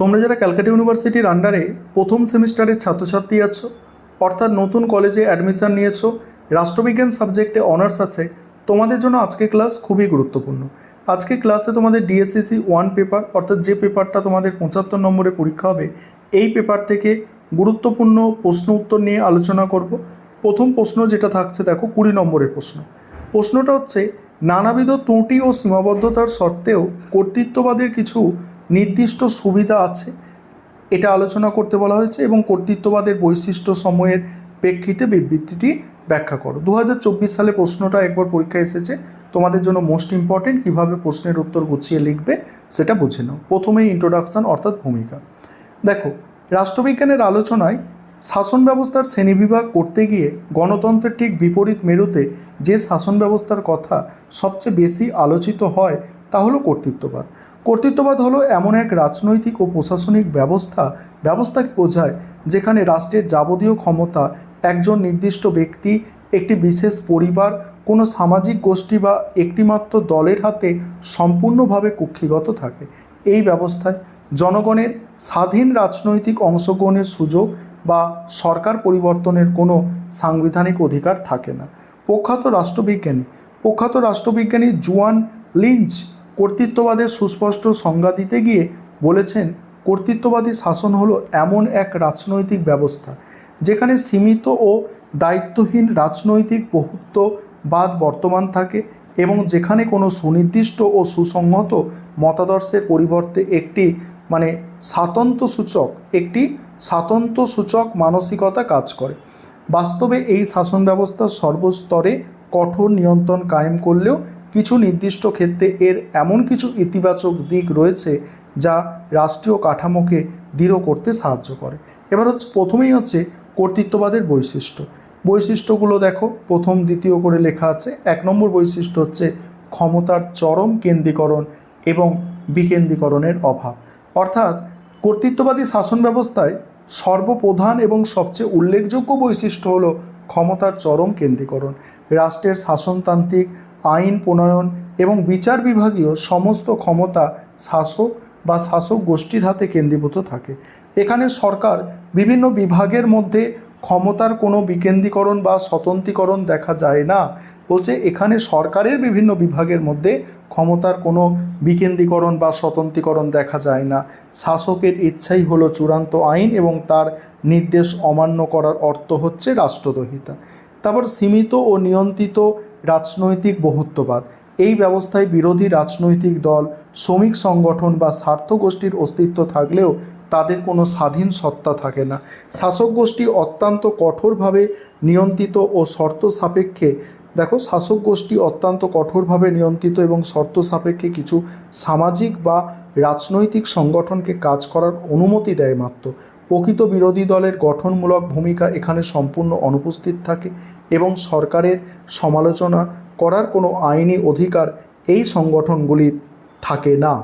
তোমরা যারা ক্যালকাটা ইউনিভার্সিটির আন্ডারে প্রথম সেমিস্টারের ছাত্রছাত্রী আছো, অর্থাৎ নতুন কলেজে অ্যাডমিশন নিয়েছো, রাষ্ট্রবিজ্ঞান সাবজেক্টে অনার্স আছে, তোমাদের জন্য আজকে ক্লাস খুবই গুরুত্বপূর্ণ। আজকে ক্লাসে তোমাদের ডিএসসিসি 1 পেপার, অর্থাৎ যে পেপারটা তোমাদের 75 নম্বরে পরীক্ষা হবে, এই পেপার থেকে গুরুত্বপূর্ণ প্রশ্ন উত্তর নিয়ে আলোচনা করব। প্রথম প্রশ্ন যেটা থাকছে দেখো 20 নম্বরের প্রশ্ন। প্রশ্নটা হচ্ছে, নানাবিধ ত্রুটি ও সীমাবদ্ধতার সত্ত্বেও কর্তৃত্ববাদের কিছু নির্দিষ্ট সুবিধা আছে, এটা আলোচনা করতে বলা হয়েছে এবং কর্তৃত্ববাদের বৈশিষ্ট্য সময়ের প্রেক্ষিতে বিবৃতিটি ব্যাখ্যা করো। 2024 সালে প্রশ্নটা একবার পরীক্ষায় এসেছে, তোমাদের জন্য মোস্ট ইম্পর্টেন্ট, কীভাবে প্রশ্নের উত্তর গুছিয়ে লিখবে সেটা বুঝে নাও। প্রথমেই ইন্ট্রোডাকশান অর্থাৎ ভূমিকা। দেখো, রাষ্ট্রবিজ্ঞানের আলোচনায় শাসন ব্যবস্থার শ্রেণীবিভাগ করতে গিয়ে গণতন্ত্রের ঠিক বিপরীত মেরুতে যে শাসন ব্যবস্থার কথা সবচেয়ে বেশি আলোচিত হয় তা হলো কর্তৃত্ববাদ। কর্তৃত্ববাদ হলো এমন এক রাজনৈতিক ও প্রশাসনিক ব্যবস্থাকে বোঝায় যেখানে রাষ্ট্রের যাবতীয় ক্ষমতা একজন নির্দিষ্ট ব্যক্তি, একটি বিশেষ পরিবার, কোনো সামাজিক গোষ্ঠী বা একটিমাত্র দলের হাতে সম্পূর্ণভাবে কুক্ষিগত থাকে। এই ব্যবস্থায় জনগণের স্বাধীন রাজনৈতিক অংশগ্রহণের সুযোগ বা সরকার পরিবর্তনের কোনো সাংবিধানিক অধিকার থাকে না। প্রখ্যাত রাষ্ট্রবিজ্ঞানী জুয়ান লিঞ্চ কর্তৃত্ববাদের সুস্পষ্ট সংজ্ঞা দিতে গিয়ে বলেছেন, কর্তৃত্ববাদী শাসন হলো এমন এক রাজনৈতিক ব্যবস্থা যেখানে সীমিত ও দায়িত্বহীন রাজনৈতিক বহুত্ববাদ বর্তমান থাকে এবং যেখানে কোনো সুনির্দিষ্ট ও সুসংহত মতাদর্শের পরিবর্তে একটি স্বাতন্ত্র্যসূচক মানসিকতা কাজ করে। বাস্তবে এই শাসন ব্যবস্থার সর্বস্তরে কঠোর নিয়ন্ত্রণ কায়েম করলেও কিছু নির্দিষ্ট ক্ষেত্রে এর এমন কিছু ইতিবাচক দিক রয়েছে যা রাষ্ট্রীয় কাঠামোকে দৃঢ় করতে সাহায্য করে। এবার প্রথমেই হচ্ছে কর্তৃত্ববাদের বৈশিষ্ট্যগুলো দেখো, প্রথম দ্বিতীয় করে লেখা আছে। 1 নম্বর বৈশিষ্ট্য হচ্ছে ক্ষমতার চরম কেন্দ্রীকরণ এবং বিকেন্দ্রীকরণের অভাব। অর্থাৎ কর্তৃত্ববাদী শাসন ব্যবস্থায় সর্বপ্রধান এবং সবচেয়ে উল্লেখযোগ্য বৈশিষ্ট্য হলো ক্ষমতার চরম কেন্দ্রীকরণ। রাষ্ট্রের শাসনতান্ত্রিক, আইন প্রণয়ন এবং বিচার বিভাগীয় সমস্ত ক্ষমতা শাসক গোষ্ঠীর হাতে কেন্দ্রীভূত থাকে। এখানে সরকার বিভিন্ন বিভাগের মধ্যে ক্ষমতার কোনো বিকেন্দ্রীকরণ বা স্বতন্ত্রীকরণ দেখা যায় না। বলছে এখানে সরকারের বিভিন্ন বিভাগের মধ্যে ক্ষমতার কোনো বিকেন্দ্রীকরণ বা স্বতন্ত্রীকরণ দেখা যায় না। শাসকের ইচ্ছাই হলো চূড়ান্ত আইন এবং তার নির্দেশ অমান্য করার অর্থ হচ্ছে রাষ্ট্রদ্রোহিতা। তারপর সীমিত ও নিয়ন্ত্রিত রাজনৈতিক বহুত্ববাদ। এই ব্যবস্থায় বিরোধী রাজনৈতিক দল, শ্রমিক সংগঠন বা স্বার্থ গোষ্ঠীর অস্তিত্ব থাকলেও তাদের কোনো স্বাধীন সত্তা থাকে না। শাসক গোষ্ঠী অত্যন্ত কঠোরভাবে নিয়ন্ত্রিত এবং শর্ত সাপেক্ষে কিছু সামাজিক বা রাজনৈতিক সংগঠনকে কাজ করার অনুমতি দেয় মাত্র। প্রকৃত বিরোধী দলের গঠনমূলক ভূমিকা এখানে সম্পূর্ণ অনুপস্থিত থাকে এবং সরকারের সমালোচনা করার কোনো আইনি অধিকার এই সংগঠনগুলি থাকে না।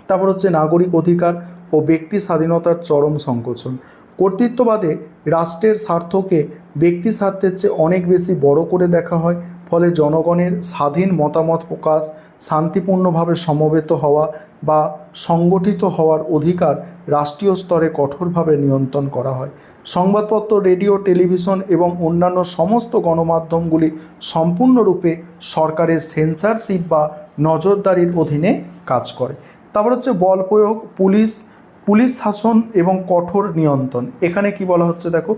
তারপর হচ্ছে নাগরিক অধিকার ও ব্যক্তি স্বাধীনতার চরম সংকোচন। কর্তৃত্ববাদে রাষ্ট্রের স্বার্থকে ব্যক্তি স্বার্থের চেয়ে অনেক বেশি বড় করে দেখা হয়, ফলে জনগণের স্বাধীন মতামত প্রকাশ, শান্তিপূর্ণভাবে সমবেত হওয়া বা সংগঠিত হওয়ার অধিকার রাষ্ট্রীয় স্তরে কঠোরভাবে নিয়ন্ত্রণ করা হয়। সংবাদপত্র, রেডিও, টেলিভিশন এবং অন্যান্য সমস্ত গণমাধ্যমগুলি সম্পূর্ণরূপে সরকারের সেন্সরশিপ বা নজরদারির অধীনে কাজ করে। তারপর হচ্ছে বল প্রয়োগ, পুলিশ শাসন এবং কঠোর নিয়ন্ত্রণ। এখানে কি বলা হচ্ছে দেখো,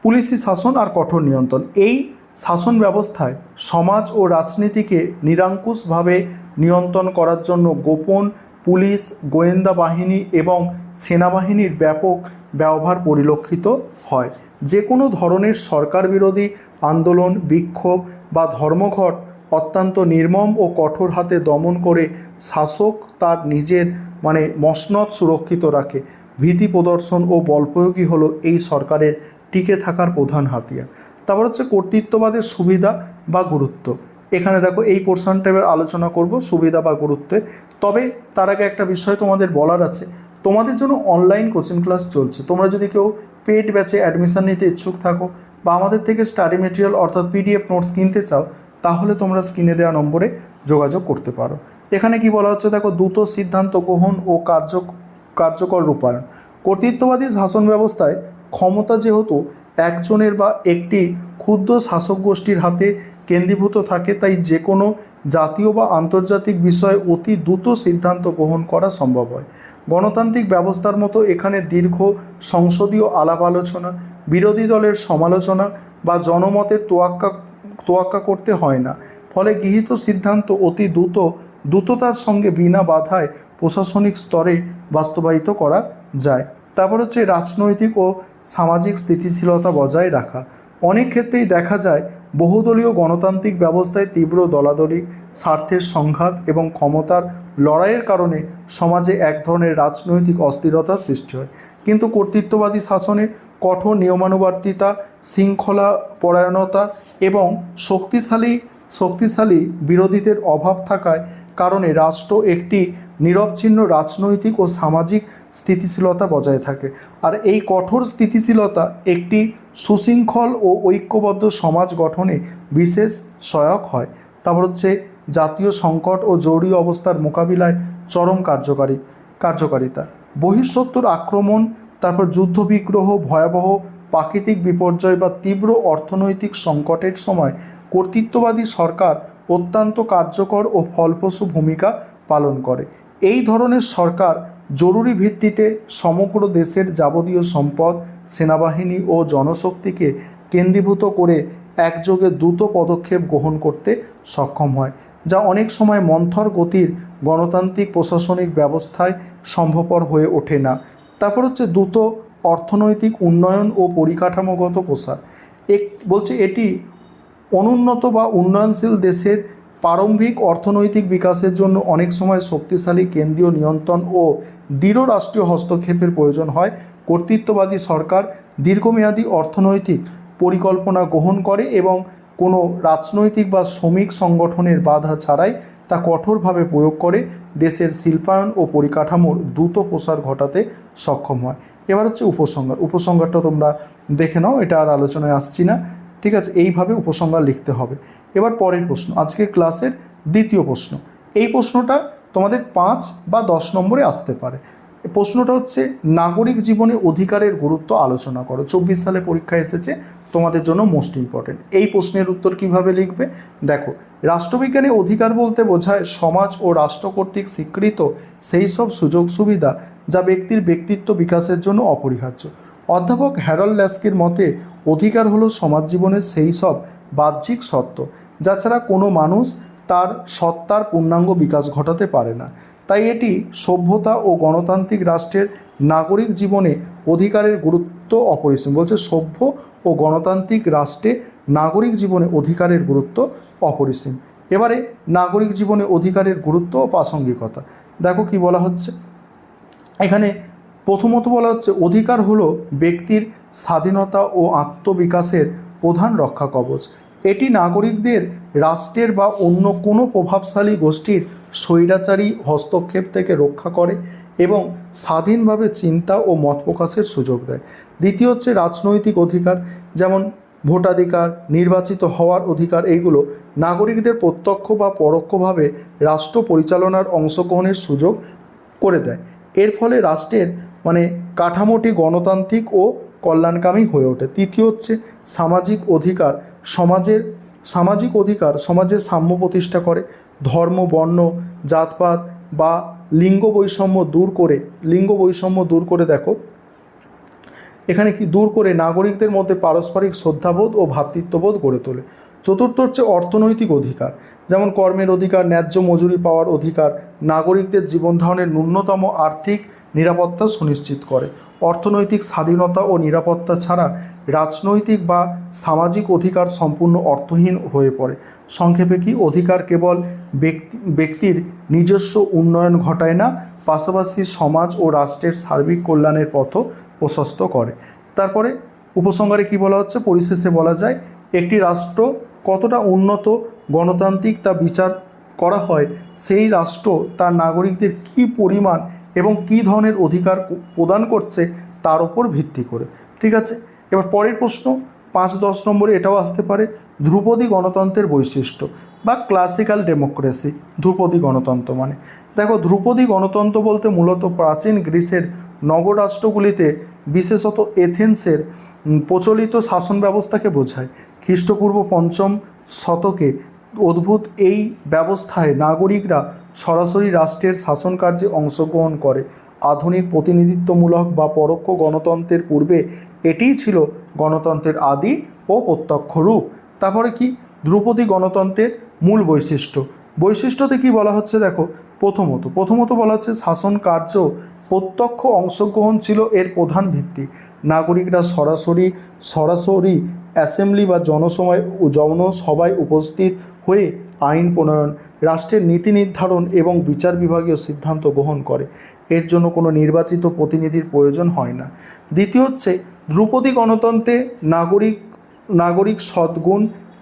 পুলিশি শাসন আর কঠোর নিয়ন্ত্রণ। এই শাসন ব্যবস্থায় সমাজ ও রাজনীতিকে নিরঙ্কুশভাবে নিয়ন্ত্রণ করার জন্য গোপন পুলিশ, গোয়েন্দা বাহিনী এবং সেনাবাহিনীর ব্যাপক ব্যবহার পরিলক্ষিত হয়। যে কোনো ধরনের সরকার বিরোধী আন্দোলন, বিক্ষোভ বা ধর্মঘট অত্যন্ত নির্মম ও কঠোর হাতে দমন করে শাসক তার নিজের মসনদ সুরক্ষিত রাখে। ভীতি প্রদর্শন ও বলপ্রয়োগই হলো এই সরকারের টিকে থাকার প্রধান হাতিয়ার। তারপর হচ্ছে কর্তৃত্ববাদের সুবিধা বা গুরুত্ব। এখানে দেখো এই পোর্শনটা এবার আলোচনা করব সুবিধা বা গুরুত্বের। তবে তার আগে একটা বিষয় তোমাদের বলার আছে, তোমাদের জন্য অনলাইন কোচিং ক্লাস চলছে। তোমরা যদি কেউ পেড ব্যাচে অ্যাডমিশন নিতে ইচ্ছুক থাকো বা আমাদের থেকে স্টাডি মেটেরিয়াল অর্থাৎ PDF নোটস কিনতে চাও, তাহলে তোমরা স্ক্রিনে দেওয়া নম্বরে যোগাযোগ করতে পারো। এখানে কি বলা হচ্ছে দেখো, দ্রুত সিদ্ধান্ত গ্রহণ ও কার্যকর রূপায়ণ। কর্তৃত্ববাদী শাসন ব্যবস্থায় ক্ষমতা যেহেতু একজনের বা একটি ক্ষুদ্র শাসক গোষ্ঠীর হাতে কেন্দ্রীভূত থাকে, তাই যে কোনো জাতীয় বা আন্তর্জাতিক বিষয়ে অতি দ্রুত সিদ্ধান্ত গ্রহণ করা সম্ভব হয়। গণতান্ত্রিক ব্যবস্থার মতো এখানে দীর্ঘ সংসদীয় আলাপ আলোচনা, বিরোধী দলের সমালোচনা বা জনমতের তোয়াক্কা করতে হয় না। ফলে গৃহীত সিদ্ধান্ত অতি দ্রুততার সঙ্গে বিনা বাধায় প্রশাসনিক স্তরে বাস্তবায়িত করা যায়। তারপর হচ্ছে রাজনৈতিক ও সামাজিক স্থিতিশীলতা বজায় রাখা। অনেক ক্ষেত্রেই দেখা যায় বহুদলীয় গণতান্ত্রিক ব্যবস্থায় তীব্র দলাদলি, স্বার্থের সংঘাত এবং ক্ষমতার লড়াইয়ের কারণে সমাজে এক ধরনের রাজনৈতিক অস্থিরতার সৃষ্টি হয়। কিন্তু কর্তৃত্ববাদী শাসনে কঠোর নিয়মানুবর্তিতা, শৃঙ্খলা পরায়ণতা এবং শক্তিশালী বিরোধীদের অভাব থাকায় কারণে রাষ্ট্র একটি নিরবচ্ছিন্ন রাজনৈতিক ও সামাজিক স্থিতিশীলতা বজায় থাকে। আর এই কঠোর স্থিতিশীলতা একটি সুশৃঙ্খল ও ঐক্যবদ্ধ সমাজ গঠনে বিশেষ সহায়ক হয়। তারপর হচ্ছে জাতীয় সংকট ও জরুরি অবস্থার মোকাবিলায় চরম কার্যকারিতা। বহিঃশত্রুর আক্রমণ, তারপর যুদ্ধবিগ্রহ, ভয়াবহ প্রাকৃতিক বিপর্যয় বা তীব্র অর্থনৈতিক সংকটের সময় কর্তৃত্ববাদী সরকার অত্যন্ত কার্যকর ও ফলপ্রসূ ভূমিকা পালন করে। এই ধরনের সরকার জরুরি ভিত্তিতে সমগ্র দেশের যাবতীয় সম্পদ, সেনাবাহিনী ও জনশক্তিকে কেন্দ্রীভূত করে একযোগে দ্রুত পদক্ষেপ গ্রহণ করতে সক্ষম হয়, যা অনেক সময় মন্থর গতির গণতান্ত্রিক প্রশাসনিক ব্যবস্থায় সম্ভবপর হয়ে ওঠে না। তারপর হচ্ছে দ্রুত অর্থনৈতিক উন্নয়ন ও পরিকাঠামোগত প্রসার। বলছে এটি অনুন্নত বা উন্নয়নশীল দেশের প্রারম্ভিক অর্থনৈতিক বিকাশের জন্য অনেক সময় শক্তিশালী কেন্দ্রীয় নিয়ন্ত্রণ ও দৃঢ় রাষ্ট্রীয় হস্তক্ষেপের প্রয়োজন হয়। কর্তৃত্ববাদী সরকার দীর্ঘমেয়াদী অর্থনৈতিক পরিকল্পনা গ্রহণ করে এবং কোনো রাজনৈতিক বা শ্রমিক সংগঠনের বাধা ছাড়াই তা কঠোরভাবে প্রয়োগ করে দেশের শিল্পায়ন ও পরিকাঠামোর দ্রুত প্রসার ঘটাতে সক্ষম হয়। এবার হচ্ছে উপসংহারটা তোমরা দেখে নাও, এটা আর আলোচনায় আসছি না, ঠিক আছে। এইভাবে উপসংহার লিখতে হবে। এবার পরের প্রশ্ন, আজকে ক্লাসের দ্বিতীয় প্রশ্ন। এই প্রশ্নটা তোমাদের 5 বা 10 নম্বরে আসতে পারে। প্রশ্নটা হচ্ছে নাগরিক জীবনে অধিকারের গুরুত্ব আলোচনা করো। 24 সালে পরীক্ষায় এসেছে, তোমাদের জন্য মোস্ট ইম্পর্টেন্ট। এই প্রশ্নের উত্তর কিভাবে লিখবে? দেখো, রাষ্ট্রবিজ্ঞানে অধিকার বলতে বোঝায় সমাজ ও রাষ্ট্র কর্তৃক স্বীকৃত সেই সব সুযোগ সুবিধা যা ব্যক্তির ব্যক্তিত্ব বিকাশের জন্য অপরিহার্য। অধ্যাপক হ্যারল্ড ল্যাস্কির মতে অধিকার হলো সমাজ জীবনের সেই সব বাহ্যিক সত্ত্ব যা ছাড়া কোনো মানুষ তার সত্তার পূর্ণাঙ্গ বিকাশ ঘটাতে পারে না। তাই এটি সভ্যতা ও গণতান্ত্রিক রাষ্ট্রের নাগরিক জীবনে অধিকারের গুরুত্ব অপরিসীম। বলছে সভ্য ও গণতান্ত্রিক রাষ্ট্রে নাগরিক জীবনে অধিকারের গুরুত্ব অপরিসীম। এবারে নাগরিক জীবনে অধিকারের গুরুত্ব ও প্রাসঙ্গিকতা দেখো কি বলা হচ্ছে এখানে। প্রথমত বলা হচ্ছে অধিকার হলো ব্যক্তির স্বাধীনতা ও আত্মবিকাশের প্রধান রক্ষা কবচ। এটি নাগরিকদের রাষ্ট্রের বা অন্য কোনো প্রভাবশালী গোষ্ঠীর স্বৈরাচারী হস্তক্ষেপ থেকে রক্ষা করে এবং স্বাধীনভাবে চিন্তা ও মত প্রকাশের সুযোগ দেয়। দ্বিতীয় হচ্ছে রাজনৈতিক অধিকার, যেমন ভোটাধিকার, নির্বাচিত হওয়ার অধিকার। এইগুলো নাগরিকদের প্রত্যক্ষ বা পরোক্ষভাবে রাষ্ট্র পরিচালনার অংশগ্রহণের সুযোগ করে দেয়। এর ফলে রাষ্ট্রের কাঠামোটি গণতান্ত্রিক ও কল্যাণকামী হয়ে ওঠে। তৃতীয় হচ্ছে সামাজিক অধিকার। সমাজে সাম্য প্রতিষ্ঠা করে। ধর্ম, বর্ণ, জাতপাত বা লিঙ্গ বৈষম্য দূর করে দেখো এখানে কি দূর করে নাগরিকদের মধ্যে পারস্পরিক শ্রদ্ধাবোধ ও ভ্রাতৃত্ববোধ গড়ে তোলে। চতুর্থ হচ্ছে অর্থনৈতিক অধিকার, যেমন কর্মের অধিকার, ন্যায্য মজুরি পাওয়ার অধিকার নাগরিকদের জীবন ধারণের ন্যূনতম আর্থিক নিরাপত্তা সুনিশ্চিত করে। অর্থনৈতিক স্বাধীনতা ও নিরাপত্তা ছাড়া রাজনৈতিক বা সামাজিক অধিকার সম্পূর্ণ অর্থহীন হয়ে পড়ে। সংক্ষেপে কি অধিকার কেবল ব্যক্তির নিজস্ব উন্নয়ন ঘটায় না, পাশাপাশি সমাজ ও রাষ্ট্রের সার্বিক কল্যাণের পথও প্রশস্ত করে। তারপরে উপসংহারে কি বলা হচ্ছে, পরিশেষে বলা যায় একটি রাষ্ট্র কতটা উন্নত গণতান্ত্রিক তা বিচার করা হয় সেই রাষ্ট্র তার নাগরিকদের কী পরিমাণ এবং কী ধরনের অধিকার প্রদান করছে তার উপর ভিত্তি করে। ঠিক আছে, এবার পরের প্রশ্ন 5-10 নম্বরে এটাও আসতে পারে। ধ্রুপদী গণতন্ত্রের বৈশিষ্ট্য। বা ক্লাসিক্যাল ডেমোক্রেসি। ধ্রুপদী গণতন্ত্র মানে, দেখো ধ্রুপদী গণতন্ত্র বলতে মূলত প্রাচীন গ্রিসের নগরাষ্ট্রগুলিতে বিশেষত এথেন্সের প্রচলিত শাসন ব্যবস্থাকে বোঝায়। খ্রিস্টপূর্ব 5ম শতকে উদ্ভূত এই ব্যবস্থায় নাগরিকরা সরাসরি রাষ্ট্রের শাসন কার্যে অংশগ্রহণ করে। আধুনিক প্রতিনিধিত্বমূলক বা পরোক্ষ গণতন্ত্রের পূর্বে এটিই ছিল গণতন্ত্রের আদি ও প্রত্যক্ষ রূপ। তারপরে কি ধ্রুপদী গণতন্ত্রের মূল বৈশিষ্ট্যতে কি বলা হচ্ছে দেখো, প্রথমত বলা হচ্ছে শাসন কার্য প্রত্যক্ষ অংশগ্রহণ ছিল এর প্রধান ভিত্তি। নাগরিকরা সরাসরি অ্যাসেম্বলি বা জনসভায় উপস্থিত হয়ে আইন প্রণয়ন, রাষ্ট্রের নীতি নির্ধারণ এবং বিচার বিভাগীয় সিদ্ধান্ত গ্রহণ করে। এর জন্য কোনো নির্বাচিত প্রতিনিধির প্রয়োজন হয় না। দ্বিতীয় হচ্ছে ধ্রুপদী গণতন্ত্রে নাগরিক সদ্গুণ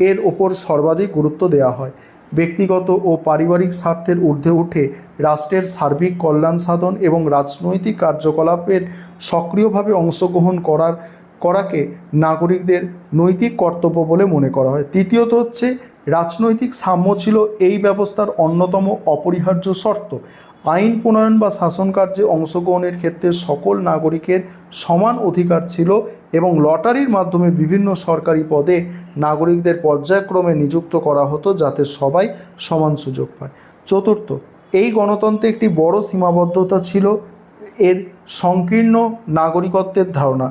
এর ওপর সর্বাধিক গুরুত্ব দেওয়া হয়। ব্যক্তিগত ও পারিবারিক স্বার্থের ঊর্ধ্বে উঠে রাষ্ট্রের সার্বিক কল্যাণ সাধন এবং রাজনৈতিক কার্যকলাপের সক্রিয়ভাবে অংশগ্রহণ করাকে নাগরিকদের নৈতিক কর্তব্য বলে মনে করা হয়। তৃতীয়ত হচ্ছে রাজনৈতিক সাম্য ছিল এই ব্যবস্থার অন্যতম অপরিহার্য শর্ত। আইন প্রণয়ন বা শাসন কার্যে অংশগ্রহণের ক্ষেত্রে সকল নাগরিকের সমান অধিকার ছিল এবং লটারির মাধ্যমে বিভিন্ন সরকারি পদে নাগরিকদের পর্যায়ক্রমে নিযুক্ত করা হতো যাতে সবাই সমান সুযোগ পায়। চতুর্থ, এই গণতন্ত্রে একটি বড় সীমাবদ্ধতা ছিল এর সংকীর্ণ নাগরিকত্বের ধারণা।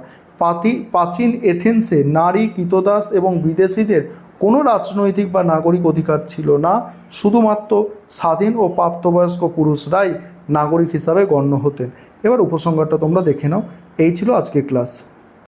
প্রাচীন এথেন্সে নারী, কৃতদাস এবং বিদেশিদের কোনো রাজনৈতিক বা নাগরিক অধিকার ছিল না। শুধুমাত্র স্বাধীন ও প্রাপ্তবয়স্ক পুরুষরাই নাগরিক হিসাবে গণ্য হতেন। এবার উপসংহারটা তোমরা দেখে নাও। এই ছিল আজকের ক্লাস।